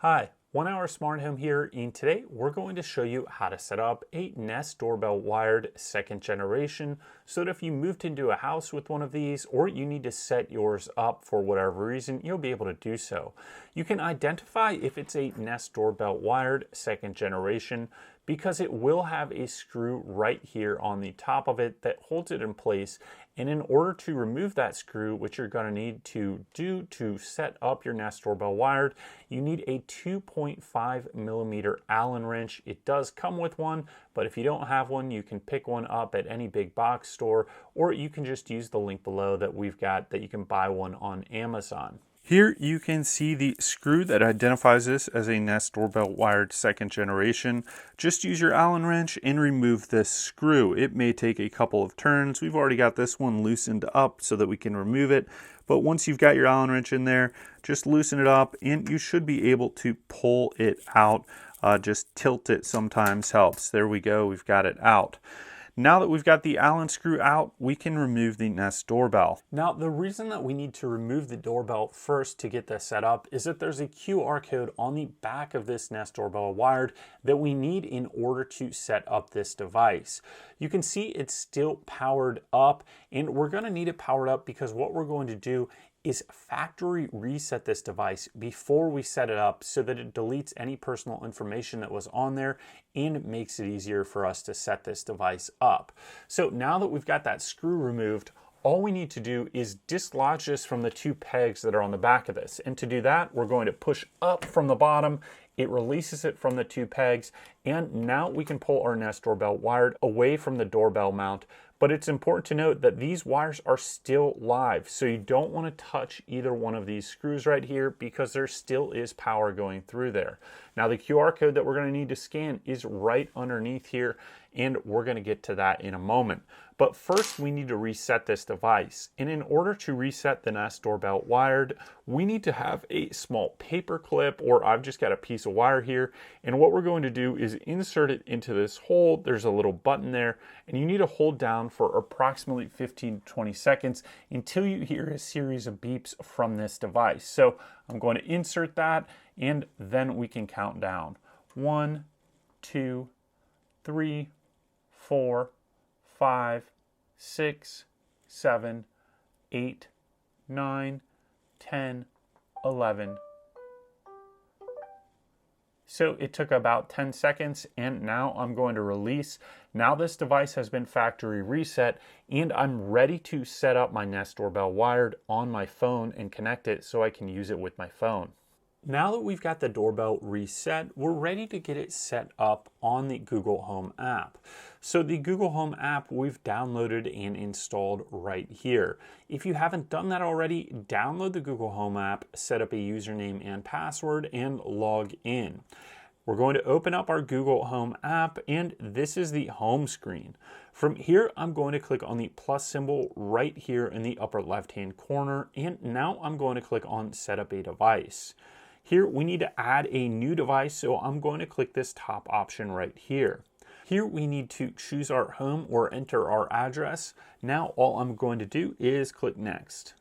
Hi, 1 Hour Smart Home here, and today we're going to show you how to set up a Nest Doorbell Wired second generation so that if you moved into a house with one of these or you need to set yours up for whatever reason, you'll be able to do so. You can identify if it's a Nest Doorbell Wired second generation because it will have a screw right here on the top of it that holds it in place. And in order to remove that screw, which you're going to need to do to set up your Nest Doorbell Wired, you need a 2.5 millimeter Allen wrench. It does come with one, but if you don't have one, you can pick one up at any big box store, or you can just use the link below that we've got that you can buy one on Amazon. Here you can see the screw that identifies this as a Nest Doorbell Wired second generation. Just use your Allen wrench and remove this screw. It may take a couple of turns. We've already got this one loosened up so that we can remove it. But once you've got your Allen wrench in there, just loosen it up and you should be able to pull it out. Just tilt it sometimes helps. There we go, we've got it out. Now that we've got the Allen screw out, we can remove the Nest doorbell. Now, the reason that we need to remove the doorbell first to get this set up is that there's a QR code on the back of this Nest Doorbell Wired that we need in order to set up this device. You can see it's still powered up, and we're going to need it powered up because what we're going to do is factory reset this device before we set it up so that it deletes any personal information that was on there and makes it easier for us to set this device up. So now that we've got that screw removed, all we need to do is dislodge this from the two pegs that are on the back of this. And to do that, we're going to push up from the bottom. It releases it from the two pegs, and now we can pull our Nest Doorbell Wired away from the doorbell mount. But it's important to note that these wires are still live, so you don't want to touch either one of these screws right here because there still is power going through there. Now the QR code that we're going to need to scan is right underneath here, and we're going to get to that in a moment. But first we need to reset this device. And in order to reset the Nest Doorbell Wired, we need to have a small paper clip, or I've just got a piece of wire here. And what we're going to do is insert it into this hole. There's a little button there, and you need to hold down for approximately 15 to 20 seconds until you hear a series of beeps from this device. So I'm going to insert that, and then we can count down. 1, 2, 3, 4, 5, 6, 7, 8, 9, 10, 11. So it took about 10 seconds, and now I'm going to release. Now this device has been factory reset, and I'm ready to set up my Nest Doorbell Wired on my phone and connect it so I can use it with my phone. Now that we've got the doorbell reset, we're ready to get it set up on the Google Home app. So the Google Home app we've downloaded and installed right here. If you haven't done that already, download the Google Home app, set up a username and password, and log in. We're going to open up our Google Home app, and this is the home screen. From here, I'm going to click on the plus symbol right here in the upper left-hand corner, and now I'm going to click on Set Up a Device. Here we need to add a new device, so I'm going to click this top option right here. Here we need to choose our home or enter our address. Now all I'm going to do is click Next.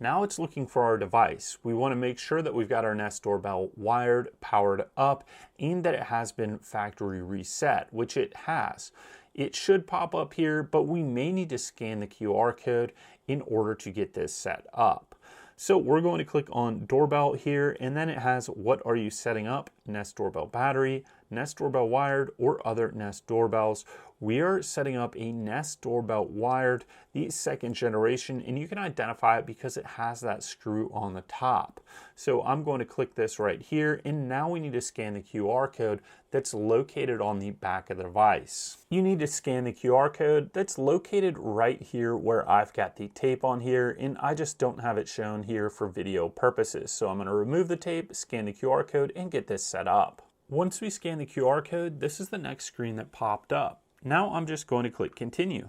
Now it's looking for our device. We want to make sure that we've got our Nest Doorbell Wired powered up and that it has been factory reset, which it has. It should pop up here, but we may need to scan the QR code in order to get this set up. So we're going to click on Doorbell here, and then it has what are you setting up? Nest Doorbell Battery, Nest Doorbell Wired, or other Nest doorbells. We are setting up a Nest Doorbell Wired, the second generation, and you can identify it because it has that screw on the top. So I'm going to click this right here, and now we need to scan the QR code that's located on the back of the device. You need to scan the QR code that's located right here where I've got the tape on here, and I just don't have it shown here for video purposes. So I'm going to remove the tape, scan the QR code, and get this set up. Once we scan the QR code, this is the next screen that popped up. Now I'm just going to click Continue.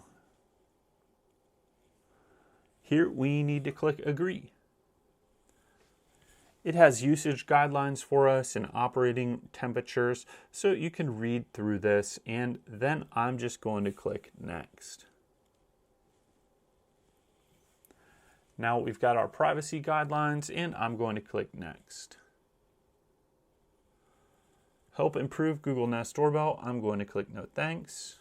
Here we need to click Agree. It has usage guidelines for us and operating temperatures, so you can read through this, and then I'm just going to click Next. Now we've got our privacy guidelines, and I'm going to click Next. help improve Google Nest Doorbell, I'm going to click no thanks.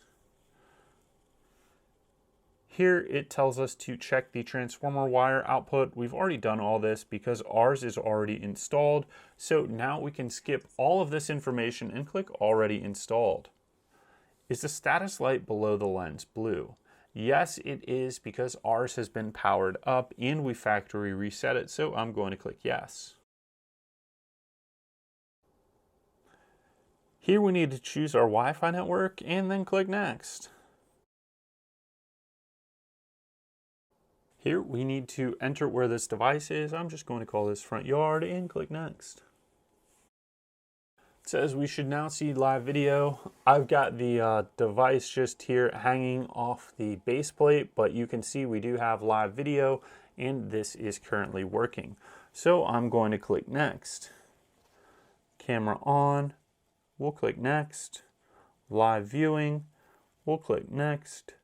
Here it tells us to check the transformer wire output. We've already done all this because ours is already installed. So now we can skip all of this information and click already installed. Is the status light below the lens blue? Yes, it is, because ours has been powered up and we factory reset it. So I'm going to click yes. Here we need to choose our Wi-Fi network and then click next. Here we need to enter where this device is. I'm just going to call this front yard and click next. It says we should now see live video. I've got the device just here hanging off the base plate, but you can see we do have live video and this is currently working. So I'm going to click next. Camera on, we'll click next. Live viewing, we'll click next.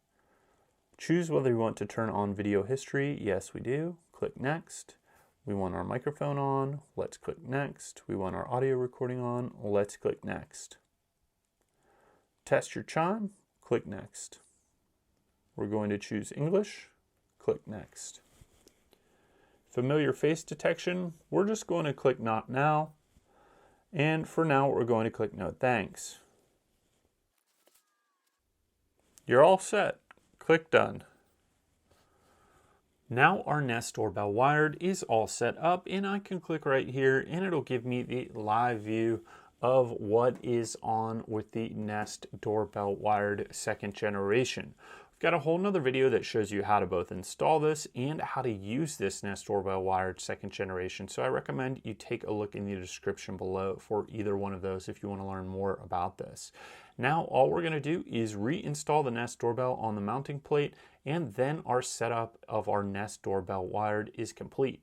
Choose whether we want to turn on video history. Yes, we do. Click next. We want our microphone on. Let's click next. We want our audio recording on. Let's click next. Test your chime. Click next. We're going to choose English. Click next. Familiar face detection. We're just going to click not now. And for now, we're going to click no thanks. You're all set. Click done. Now our Nest Doorbell Wired is all set up and I can click right here and it'll give me the live view of what is on with the Nest Doorbell Wired 2nd generation. I've got a whole nother video that shows you how to both install this and how to use this Nest Doorbell Wired 2nd generation. So I recommend you take a look in the description below for either one of those if you want to learn more about this. Now all we're going to do is reinstall the Nest Doorbell on the mounting plate, and then our setup of our Nest Doorbell Wired is complete.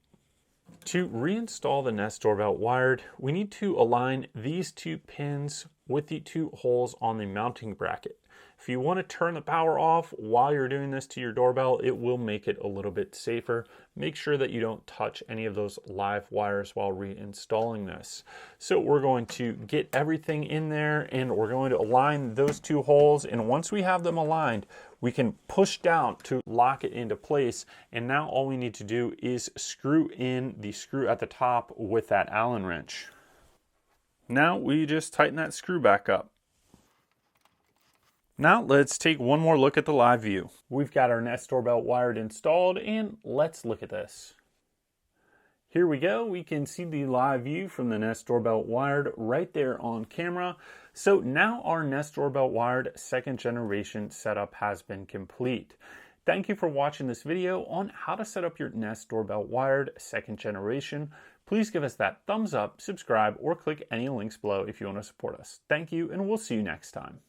To reinstall the Nest Doorbell Wired, we need to align these two pins with the two holes on the mounting bracket. If you want to turn the power off while you're doing this to your doorbell, it will make it a little bit safer. Make sure that you don't touch any of those live wires while reinstalling this. So we're going to get everything in there and we're going to align those two holes. And once we have them aligned, we can push down to lock it into place. And now all we need to do is screw in the screw at the top with that Allen wrench. Now we just tighten that screw back up. Now let's take one more look at the live view. We've got our Nest Doorbell Wired installed and let's look at this. Here we go. We can see the live view from the Nest Doorbell Wired right there on camera. So now our Nest Doorbell Wired 2nd generation setup has been complete. Thank you for watching this video on how to set up your Nest Doorbell Wired 2nd generation. Please give us that thumbs up, subscribe, or click any links below if you want to support us. Thank you, and we'll see you next time.